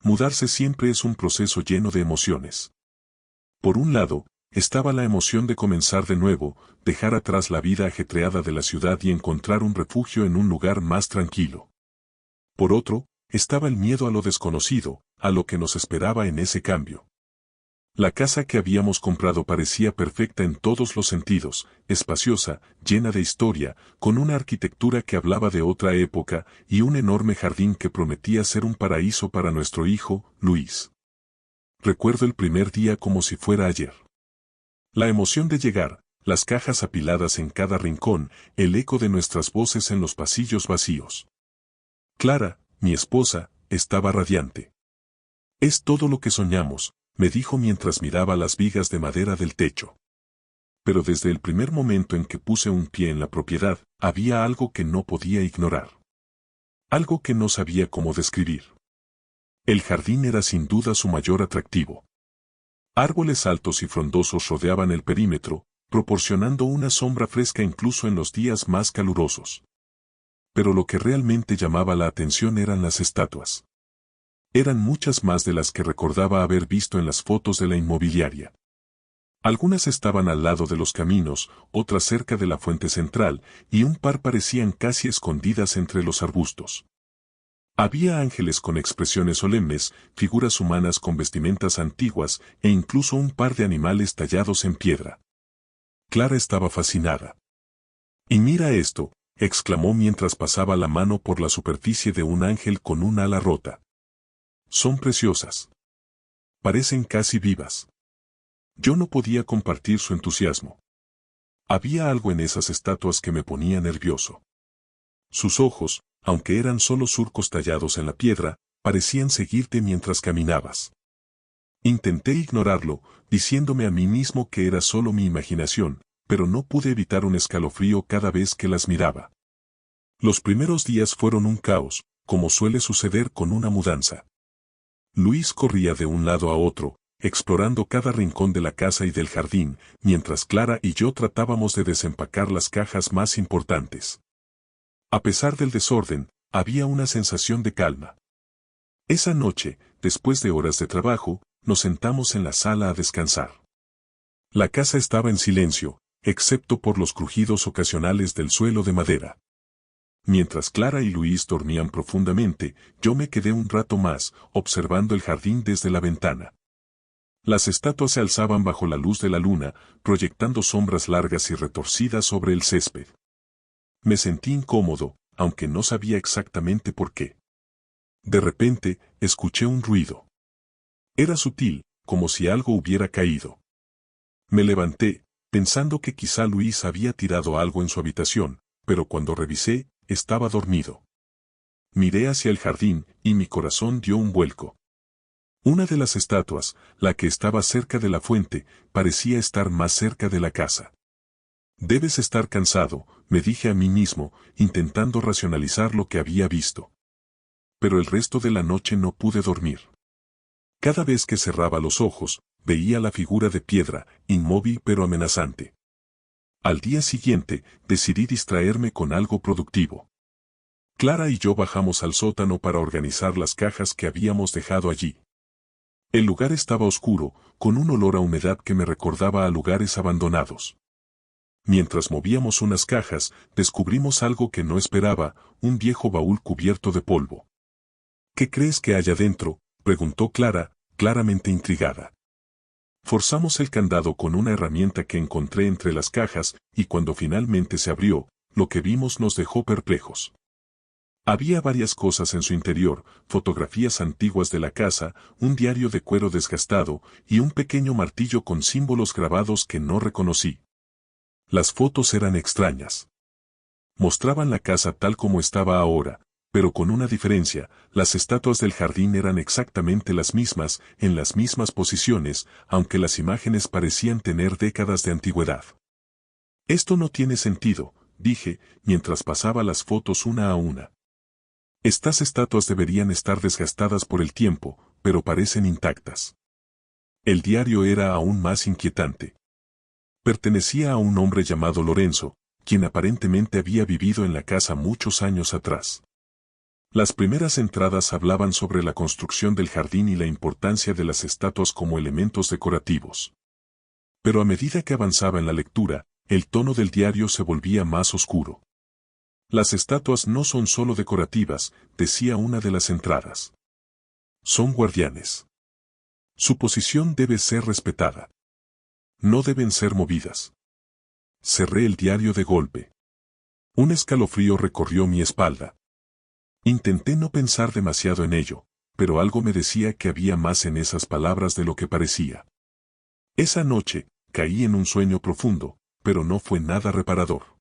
Mudarse siempre es un proceso lleno de emociones. Por un lado, estaba la emoción de comenzar de nuevo, dejar atrás la vida ajetreada de la ciudad y encontrar un refugio en un lugar más tranquilo. Por otro, estaba el miedo a lo desconocido, a lo que nos esperaba en ese cambio. La casa que habíamos comprado parecía perfecta en todos los sentidos, espaciosa, llena de historia, con una arquitectura que hablaba de otra época y un enorme jardín que prometía ser un paraíso para nuestro hijo, Luis. Recuerdo el primer día como si fuera ayer. La emoción de llegar, las cajas apiladas en cada rincón, el eco de nuestras voces en los pasillos vacíos. Clara, mi esposa, estaba radiante. Es todo lo que soñamos, me dijo mientras miraba las vigas de madera del techo. Pero desde el primer momento en que puse un pie en la propiedad, había algo que no podía ignorar. Algo que no sabía cómo describir. El jardín era sin duda su mayor atractivo. Árboles altos y frondosos rodeaban el perímetro, proporcionando una sombra fresca incluso en los días más calurosos. Pero lo que realmente llamaba la atención eran las estatuas. Eran muchas más de las que recordaba haber visto en las fotos de la inmobiliaria. Algunas estaban al lado de los caminos, otras cerca de la fuente central, y un par parecían casi escondidas entre los arbustos. Había ángeles con expresiones solemnes, figuras humanas con vestimentas antiguas, e incluso un par de animales tallados en piedra. Clara estaba fascinada. «Y mira esto», exclamó mientras pasaba la mano por la superficie de un ángel con un ala rota. «Son preciosas. Parecen casi vivas». Yo no podía compartir su entusiasmo. Había algo en esas estatuas que me ponía nervioso. Sus ojos, aunque eran solo surcos tallados en la piedra, parecían seguirte mientras caminabas. Intenté ignorarlo, diciéndome a mí mismo que era solo mi imaginación, pero no pude evitar un escalofrío cada vez que las miraba. Los primeros días fueron un caos, como suele suceder con una mudanza. Luis corría de un lado a otro, explorando cada rincón de la casa y del jardín, mientras Clara y yo tratábamos de desempacar las cajas más importantes. A pesar del desorden, había una sensación de calma. Esa noche, después de horas de trabajo, nos sentamos en la sala a descansar. La casa estaba en silencio, excepto por los crujidos ocasionales del suelo de madera. Mientras Clara y Luis dormían profundamente, yo me quedé un rato más, observando el jardín desde la ventana. Las estatuas se alzaban bajo la luz de la luna, proyectando sombras largas y retorcidas sobre el césped. Me sentí incómodo, aunque no sabía exactamente por qué. De repente, escuché un ruido. Era sutil, como si algo hubiera caído. Me levanté, pensando que quizá Luis había tirado algo en su habitación, pero cuando revisé, estaba dormido. Miré hacia el jardín, y mi corazón dio un vuelco. Una de las estatuas, la que estaba cerca de la fuente, parecía estar más cerca de la casa. Debes estar cansado, me dije a mí mismo, intentando racionalizar lo que había visto. Pero el resto de la noche no pude dormir. Cada vez que cerraba los ojos, veía la figura de piedra, inmóvil pero amenazante. Al día siguiente, decidí distraerme con algo productivo. Clara y yo bajamos al sótano para organizar las cajas que habíamos dejado allí. El lugar estaba oscuro, con un olor a humedad que me recordaba a lugares abandonados. Mientras movíamos unas cajas, descubrimos algo que no esperaba, un viejo baúl cubierto de polvo. ¿Qué crees que hay adentro?, preguntó Clara, claramente intrigada. Forzamos el candado con una herramienta que encontré entre las cajas, y cuando finalmente se abrió, lo que vimos nos dejó perplejos. Había varias cosas en su interior, fotografías antiguas de la casa, un diario de cuero desgastado, y un pequeño martillo con símbolos grabados que no reconocí. Las fotos eran extrañas. Mostraban la casa tal como estaba ahora, pero con una diferencia, las estatuas del jardín eran exactamente las mismas, en las mismas posiciones, aunque las imágenes parecían tener décadas de antigüedad. Esto no tiene sentido, dije, mientras pasaba las fotos una a una. Estas estatuas deberían estar desgastadas por el tiempo, pero parecen intactas. El diario era aún más inquietante. Pertenecía a un hombre llamado Lorenzo, quien aparentemente había vivido en la casa muchos años atrás. Las primeras entradas hablaban sobre la construcción del jardín y la importancia de las estatuas como elementos decorativos. Pero a medida que avanzaba en la lectura, el tono del diario se volvía más oscuro. Las estatuas no son solo decorativas, decía una de las entradas. Son guardianes. Su posición debe ser respetada. No deben ser movidas. Cerré el diario de golpe. Un escalofrío recorrió mi espalda. Intenté no pensar demasiado en ello, pero algo me decía que había más en esas palabras de lo que parecía. Esa noche, caí en un sueño profundo, pero no fue nada reparador.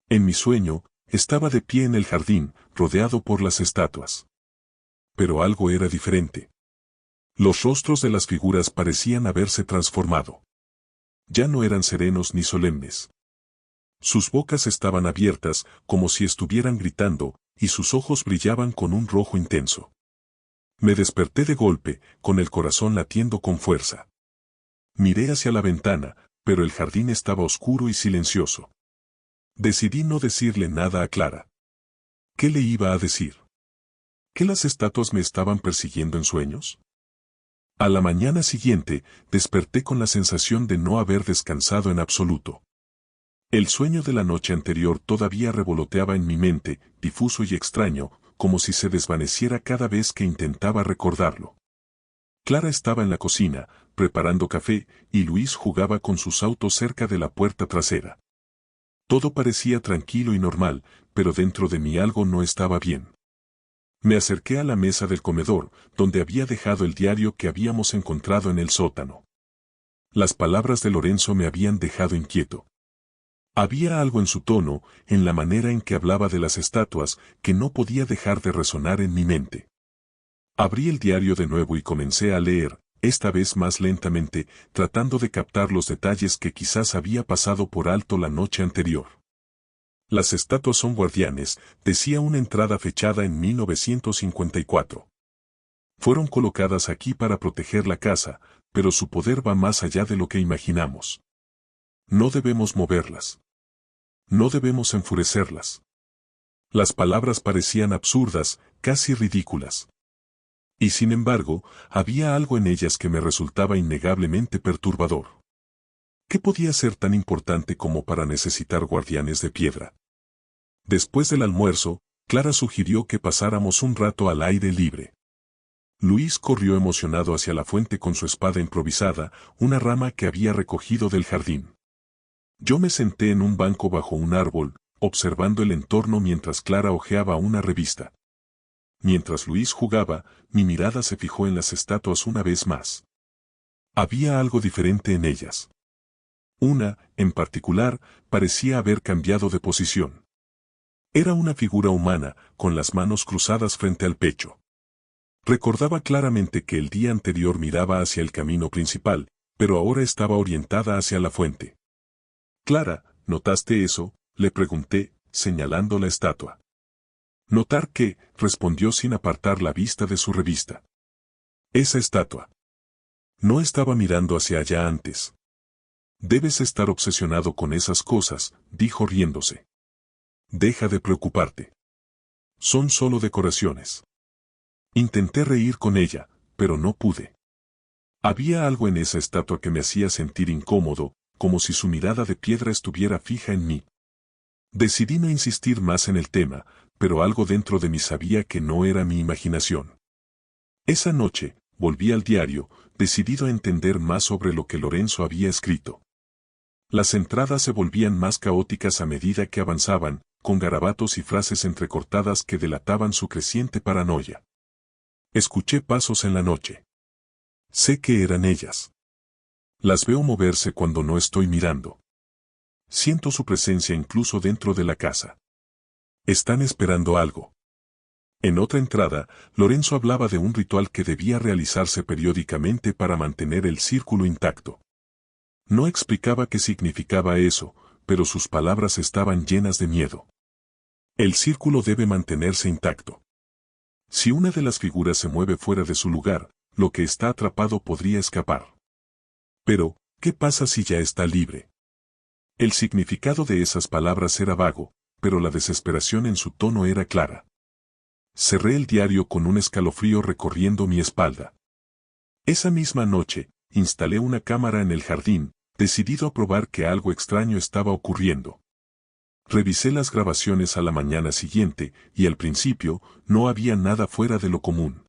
En mi sueño, estaba de pie en el jardín, rodeado por las estatuas. Pero algo era diferente. Los rostros de las figuras parecían haberse transformado. Ya no eran serenos ni solemnes. Sus bocas estaban abiertas, como si estuvieran gritando, y sus ojos brillaban con un rojo intenso. Me desperté de golpe, con el corazón latiendo con fuerza. Miré hacia la ventana, pero el jardín estaba oscuro y silencioso. Decidí no decirle nada a Clara. ¿Qué le iba a decir? ¿Que las estatuas me estaban persiguiendo en sueños? A la mañana siguiente, desperté con la sensación de no haber descansado en absoluto. El sueño de la noche anterior todavía revoloteaba en mi mente, difuso y extraño, como si se desvaneciera cada vez que intentaba recordarlo. Clara estaba en la cocina, preparando café, y Luis jugaba con sus autos cerca de la puerta trasera. Todo parecía tranquilo y normal, pero dentro de mí algo no estaba bien. Me acerqué a la mesa del comedor, donde había dejado el diario que habíamos encontrado en el sótano. Las palabras de Lorenzo me habían dejado inquieto. Había algo en su tono, en la manera en que hablaba de las estatuas, que no podía dejar de resonar en mi mente. Abrí el diario de nuevo y comencé a leer, esta vez más lentamente, tratando de captar los detalles que quizás había pasado por alto la noche anterior. Las estatuas son guardianes, decía una entrada fechada en 1954. Fueron colocadas aquí para proteger la casa, pero su poder va más allá de lo que imaginamos. No debemos moverlas. No debemos enfurecerlas. Las palabras parecían absurdas, casi ridículas. Y sin embargo, había algo en ellas que me resultaba innegablemente perturbador. ¿Qué podía ser tan importante como para necesitar guardianes de piedra? Después del almuerzo, Clara sugirió que pasáramos un rato al aire libre. Luis corrió emocionado hacia la fuente con su espada improvisada, una rama que había recogido del jardín. Yo me senté en un banco bajo un árbol, observando el entorno mientras Clara hojeaba una revista. Mientras Luis jugaba, mi mirada se fijó en las estatuas una vez más. Había algo diferente en ellas. Una, en particular, parecía haber cambiado de posición. Era una figura humana, con las manos cruzadas frente al pecho. Recordaba claramente que el día anterior miraba hacia el camino principal, pero ahora estaba orientada hacia la fuente. Clara, ¿notaste eso?, le pregunté, señalando la estatua. Notar qué, respondió sin apartar la vista de su revista. Esa estatua. No estaba mirando hacia allá antes. Debes estar obsesionado con esas cosas, dijo riéndose. Deja de preocuparte. Son solo decoraciones. Intenté reír con ella, pero no pude. Había algo en esa estatua que me hacía sentir incómodo, como si su mirada de piedra estuviera fija en mí. Decidí no insistir más en el tema, pero algo dentro de mí sabía que no era mi imaginación. Esa noche, volví al diario, decidido a entender más sobre lo que Lorenzo había escrito. Las entradas se volvían más caóticas a medida que avanzaban, con garabatos y frases entrecortadas que delataban su creciente paranoia. Escuché pasos en la noche. Sé que eran ellas. Las veo moverse cuando no estoy mirando. Siento su presencia incluso dentro de la casa. Están esperando algo. En otra entrada, Lorenzo hablaba de un ritual que debía realizarse periódicamente para mantener el círculo intacto. No explicaba qué significaba eso, pero sus palabras estaban llenas de miedo. El círculo debe mantenerse intacto. Si una de las figuras se mueve fuera de su lugar, lo que está atrapado podría escapar. Pero, ¿qué pasa si ya está libre? El significado de esas palabras era vago, pero la desesperación en su tono era clara. Cerré el diario con un escalofrío recorriendo mi espalda. Esa misma noche, instalé una cámara en el jardín, decidido a probar que algo extraño estaba ocurriendo. Revisé las grabaciones a la mañana siguiente, y al principio, no había nada fuera de lo común.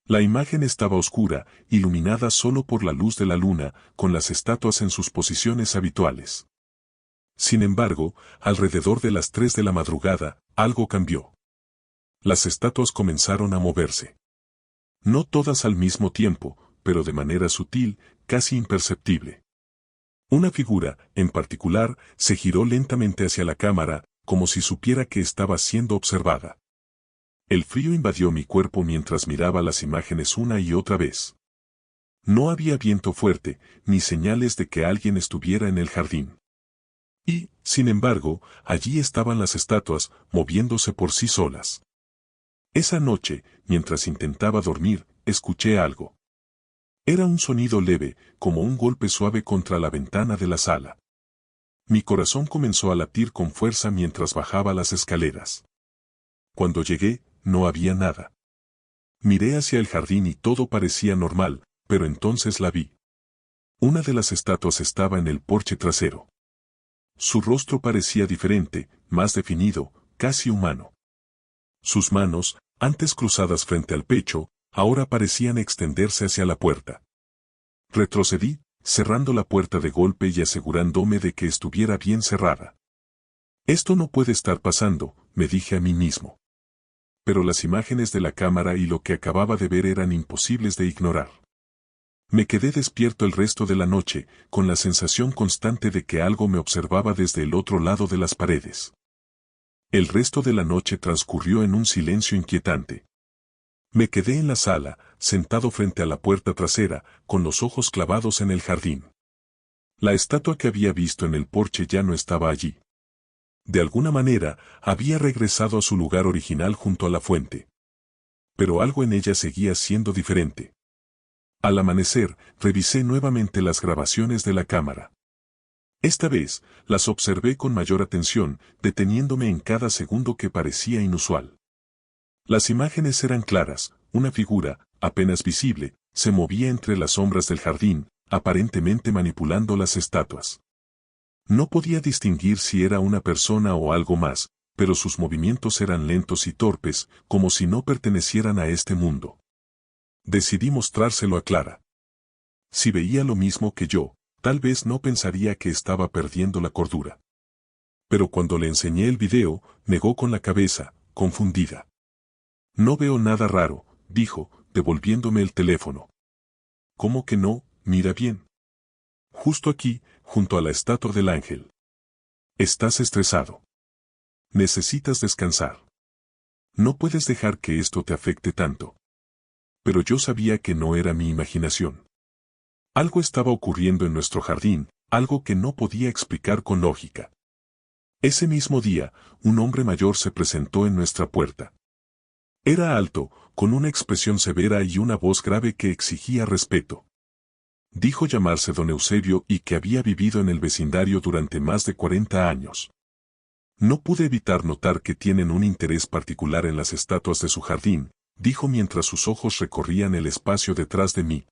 La imagen estaba oscura, iluminada solo por la luz de la luna, con las estatuas en sus posiciones habituales. Sin embargo, alrededor de las 3 de la madrugada, algo cambió. Las estatuas comenzaron a moverse. No todas al mismo tiempo, pero de manera sutil, casi imperceptible. Una figura, en particular, se giró lentamente hacia la cámara, como si supiera que estaba siendo observada. El frío invadió mi cuerpo mientras miraba las imágenes una y otra vez. No había viento fuerte, ni señales de que alguien estuviera en el jardín. Y, sin embargo, allí estaban las estatuas, moviéndose por sí solas. Esa noche, mientras intentaba dormir, escuché algo. Era un sonido leve, como un golpe suave contra la ventana de la sala. Mi corazón comenzó a latir con fuerza mientras bajaba las escaleras. Cuando llegué, no había nada. Miré hacia el jardín y todo parecía normal, pero entonces la vi. Una de las estatuas estaba en el porche trasero. Su rostro parecía diferente, más definido, casi humano. Sus manos, antes cruzadas frente al pecho, ahora parecían extenderse hacia la puerta. Retrocedí, cerrando la puerta de golpe y asegurándome de que estuviera bien cerrada. Esto no puede estar pasando, me dije a mí mismo. Pero las imágenes de la cámara y lo que acababa de ver eran imposibles de ignorar. Me quedé despierto el resto de la noche, con la sensación constante de que algo me observaba desde el otro lado de las paredes. El resto de la noche transcurrió en un silencio inquietante. Me quedé en la sala, sentado frente a la puerta trasera, con los ojos clavados en el jardín. La estatua que había visto en el porche ya no estaba allí. De alguna manera, había regresado a su lugar original junto a la fuente. Pero algo en ella seguía siendo diferente. Al amanecer, revisé nuevamente las grabaciones de la cámara. Esta vez, las observé con mayor atención, deteniéndome en cada segundo que parecía inusual. Las imágenes eran claras, una figura, apenas visible, se movía entre las sombras del jardín, aparentemente manipulando las estatuas. No podía distinguir si era una persona o algo más, pero sus movimientos eran lentos y torpes, como si no pertenecieran a este mundo. Decidí mostrárselo a Clara. Si veía lo mismo que yo, tal vez no pensaría que estaba perdiendo la cordura. Pero cuando le enseñé el video, negó con la cabeza, confundida. No veo nada raro, dijo, devolviéndome el teléfono. ¿Cómo que no? Mira bien. Justo aquí, junto a la estatua del ángel. Estás estresado. Necesitas descansar. No puedes dejar que esto te afecte tanto. Pero yo sabía que no era mi imaginación. Algo estaba ocurriendo en nuestro jardín, algo que no podía explicar con lógica. Ese mismo día, un hombre mayor se presentó en nuestra puerta. Era alto, con una expresión severa y una voz grave que exigía respeto. Dijo llamarse don Eusebio y que había vivido en el vecindario durante más de 40 años. No pude evitar notar que tienen un interés particular en las estatuas de su jardín, dijo mientras sus ojos recorrían el espacio detrás de mí.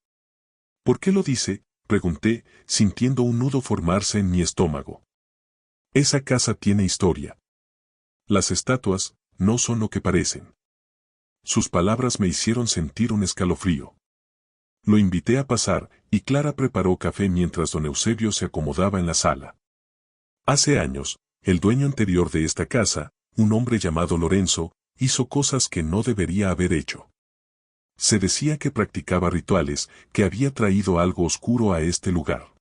¿Por qué lo dice?, pregunté, sintiendo un nudo formarse en mi estómago. Esa casa tiene historia. Las estatuas no son lo que parecen. Sus palabras me hicieron sentir un escalofrío. Lo invité a pasar, y Clara preparó café mientras don Eusebio se acomodaba en la sala. Hace años, el dueño anterior de esta casa, un hombre llamado Lorenzo, hizo cosas que no debería haber hecho. Se decía que practicaba rituales, que había traído algo oscuro a este lugar.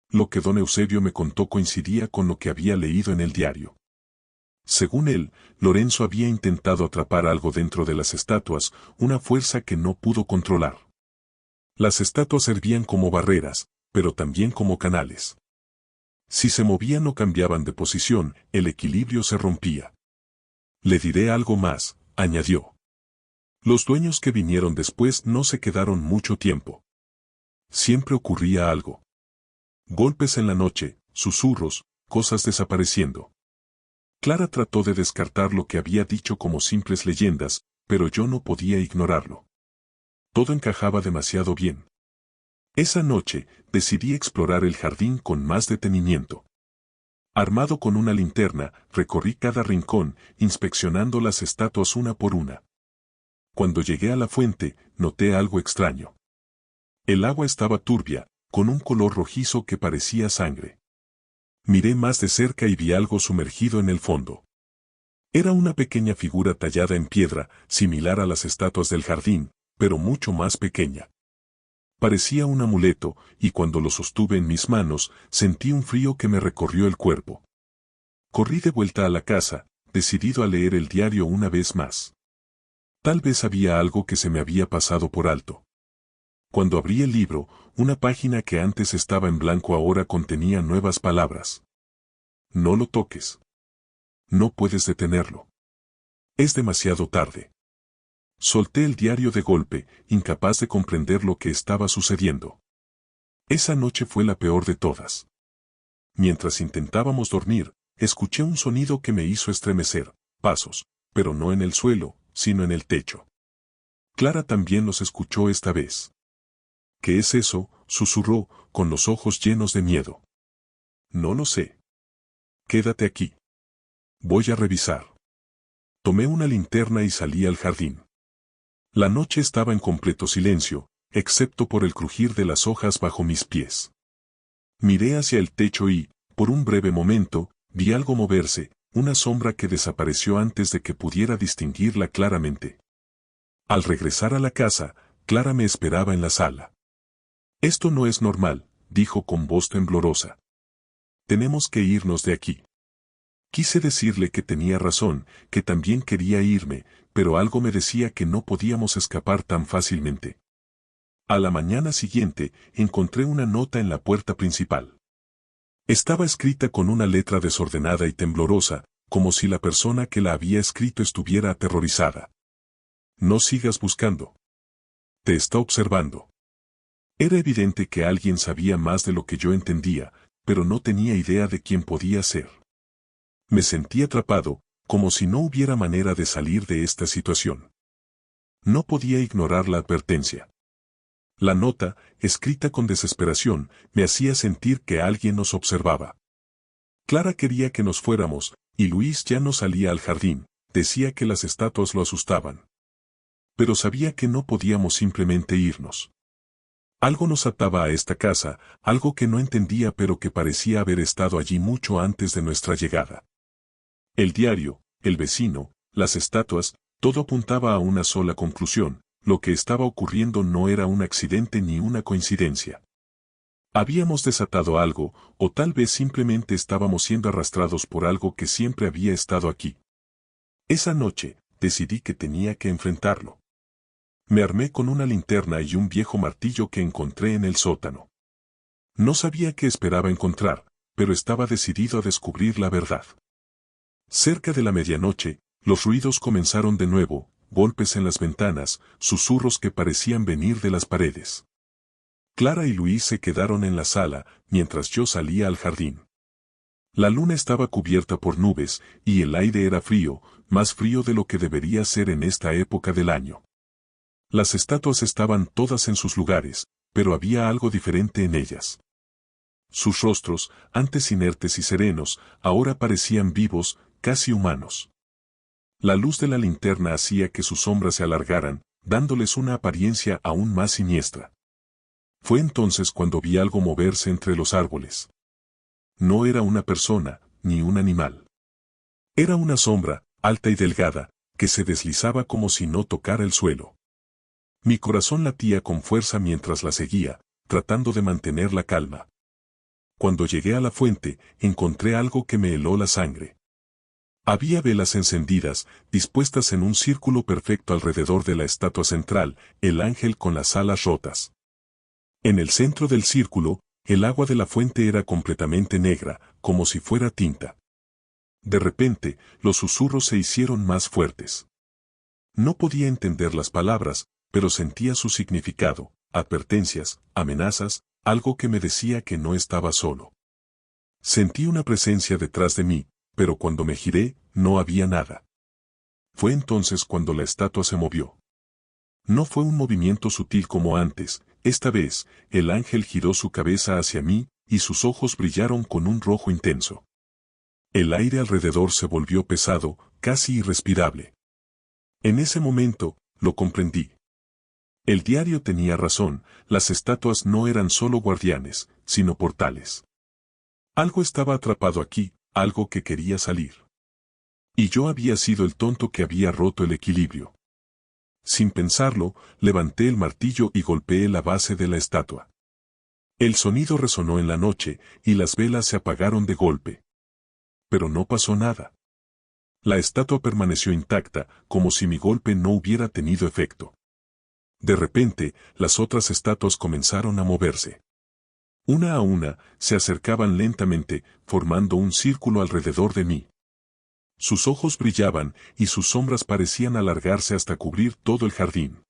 Lo que don Eusebio me contó coincidía con lo que había leído en el diario. Según él, Lorenzo había intentado atrapar algo dentro de las estatuas, una fuerza que no pudo controlar. Las estatuas servían como barreras, pero también como canales. Si se movían o cambiaban de posición, el equilibrio se rompía. Le diré algo más, añadió. Los dueños que vinieron después no se quedaron mucho tiempo. Siempre ocurría algo. Golpes en la noche, susurros, cosas desapareciendo. Clara trató de descartar lo que había dicho como simples leyendas, pero yo no podía ignorarlo. Todo encajaba demasiado bien. Esa noche, decidí explorar el jardín con más detenimiento. Armado con una linterna, recorrí cada rincón, inspeccionando las estatuas una por una. Cuando llegué a la fuente, noté algo extraño. El agua estaba turbia, con un color rojizo que parecía sangre. Miré más de cerca y vi algo sumergido en el fondo. Era una pequeña figura tallada en piedra, similar a las estatuas del jardín, pero mucho más pequeña. Parecía un amuleto, y cuando lo sostuve en mis manos, sentí un frío que me recorrió el cuerpo. Corrí de vuelta a la casa, decidido a leer el diario una vez más. Tal vez había algo que se me había pasado por alto. Cuando abrí el libro, una página que antes estaba en blanco ahora contenía nuevas palabras. No lo toques. No puedes detenerlo. Es demasiado tarde. Solté el diario de golpe, incapaz de comprender lo que estaba sucediendo. Esa noche fue la peor de todas. Mientras intentábamos dormir, escuché un sonido que me hizo estremecer, pasos, pero no en el suelo, sino en el techo. Clara también los escuchó esta vez. ¿Qué es eso?, susurró, con los ojos llenos de miedo. No lo sé. Quédate aquí. Voy a revisar. Tomé una linterna y salí al jardín. La noche estaba en completo silencio, excepto por el crujir de las hojas bajo mis pies. Miré hacia el techo y, por un breve momento, vi algo moverse, una sombra que desapareció antes de que pudiera distinguirla claramente. Al regresar a la casa, Clara me esperaba en la sala. Esto no es normal, dijo con voz temblorosa. Tenemos que irnos de aquí. Quise decirle que tenía razón, que también quería irme, pero algo me decía que no podíamos escapar tan fácilmente. A la mañana siguiente, encontré una nota en la puerta principal. Estaba escrita con una letra desordenada y temblorosa, como si la persona que la había escrito estuviera aterrorizada. No sigas buscando. Te está observando. Era evidente que alguien sabía más de lo que yo entendía, pero no tenía idea de quién podía ser. Me sentí atrapado, como si no hubiera manera de salir de esta situación. No podía ignorar la advertencia. La nota, escrita con desesperación, me hacía sentir que alguien nos observaba. Clara quería que nos fuéramos, y Luis ya no salía al jardín, decía que las estatuas lo asustaban. Pero sabía que no podíamos simplemente irnos. Algo nos ataba a esta casa, algo que no entendía pero que parecía haber estado allí mucho antes de nuestra llegada. El diario, el vecino, las estatuas, todo apuntaba a una sola conclusión: lo que estaba ocurriendo no era un accidente ni una coincidencia. Habíamos desatado algo, o tal vez simplemente estábamos siendo arrastrados por algo que siempre había estado aquí. Esa noche, decidí que tenía que enfrentarlo. Me armé con una linterna y un viejo martillo que encontré en el sótano. No sabía qué esperaba encontrar, pero estaba decidido a descubrir la verdad. Cerca de la medianoche, los ruidos comenzaron de nuevo, golpes en las ventanas, susurros que parecían venir de las paredes. Clara y Luis se quedaron en la sala, mientras yo salía al jardín. La luna estaba cubierta por nubes, y el aire era frío, más frío de lo que debería ser en esta época del año. Las estatuas estaban todas en sus lugares, pero había algo diferente en ellas. Sus rostros, antes inertes y serenos, ahora parecían vivos, casi humanos. La luz de la linterna hacía que sus sombras se alargaran, dándoles una apariencia aún más siniestra. Fue entonces cuando vi algo moverse entre los árboles. No era una persona, ni un animal. Era una sombra, alta y delgada, que se deslizaba como si no tocara el suelo. Mi corazón latía con fuerza mientras la seguía, tratando de mantener la calma. Cuando llegué a la fuente, encontré algo que me heló la sangre. Había velas encendidas, dispuestas en un círculo perfecto alrededor de la estatua central, el ángel con las alas rotas. En el centro del círculo, el agua de la fuente era completamente negra, como si fuera tinta. De repente, los susurros se hicieron más fuertes. No podía entender las palabras, pero sentía su significado, advertencias, amenazas, algo que me decía que no estaba solo. Sentí una presencia detrás de mí, pero cuando me giré, no había nada. Fue entonces cuando la estatua se movió. No fue un movimiento sutil como antes, esta vez, el ángel giró su cabeza hacia mí, y sus ojos brillaron con un rojo intenso. El aire alrededor se volvió pesado, casi irrespirable. En ese momento, lo comprendí. El diario tenía razón, las estatuas no eran solo guardianes, sino portales. Algo estaba atrapado aquí, algo que quería salir. Y yo había sido el tonto que había roto el equilibrio. Sin pensarlo, levanté el martillo y golpeé la base de la estatua. El sonido resonó en la noche, y las velas se apagaron de golpe. Pero no pasó nada. La estatua permaneció intacta, como si mi golpe no hubiera tenido efecto. De repente, las otras estatuas comenzaron a moverse. Una a una, se acercaban lentamente, formando un círculo alrededor de mí. Sus ojos brillaban, y sus sombras parecían alargarse hasta cubrir todo el jardín.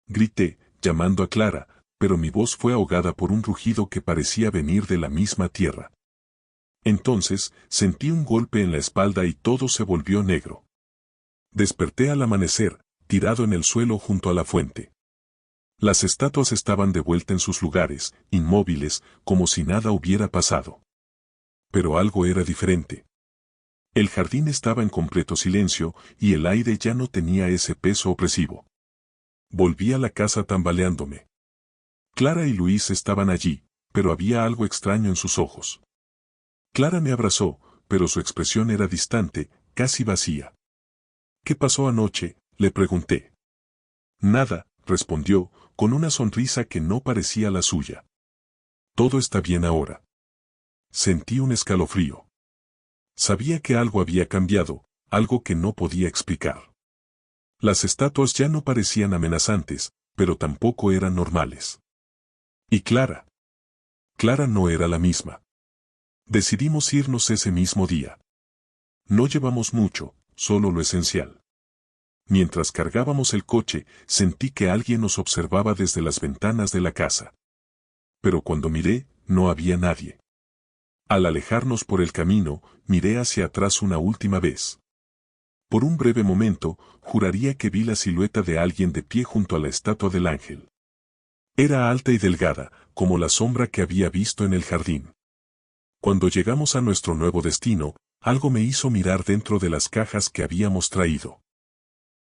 Grité, llamando a Clara, pero mi voz fue ahogada por un rugido que parecía venir de la misma tierra. Entonces, sentí un golpe en la espalda y todo se volvió negro. Desperté al amanecer, tirado en el suelo junto a la fuente. Las estatuas estaban de vuelta en sus lugares, inmóviles, como si nada hubiera pasado. Pero algo era diferente. El jardín estaba en completo silencio, y el aire ya no tenía ese peso opresivo. Volví a la casa tambaleándome. Clara y Luis estaban allí, pero había algo extraño en sus ojos. Clara me abrazó, pero su expresión era distante, casi vacía. ¿Qué pasó anoche?, le pregunté. Nada, respondió, con una sonrisa que no parecía la suya. Todo está bien ahora. Sentí un escalofrío. Sabía que algo había cambiado, algo que no podía explicar. Las estatuas ya no parecían amenazantes, pero tampoco eran normales. ¿Y Clara? Clara no era la misma. Decidimos irnos ese mismo día. No llevamos mucho, solo lo esencial. Mientras cargábamos el coche, sentí que alguien nos observaba desde las ventanas de la casa. Pero cuando miré, no había nadie. Al alejarnos por el camino, miré hacia atrás una última vez. Por un breve momento, juraría que vi la silueta de alguien de pie junto a la estatua del ángel. Era alta y delgada, como la sombra que había visto en el jardín. Cuando llegamos a nuestro nuevo destino, algo me hizo mirar dentro de las cajas que habíamos traído.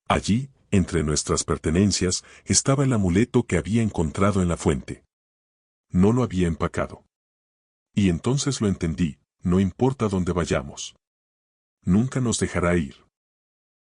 Allí, entre nuestras pertenencias, estaba el amuleto que había encontrado en la fuente. No lo había empacado. Y entonces lo entendí, no importa dónde vayamos. Nunca nos dejará ir.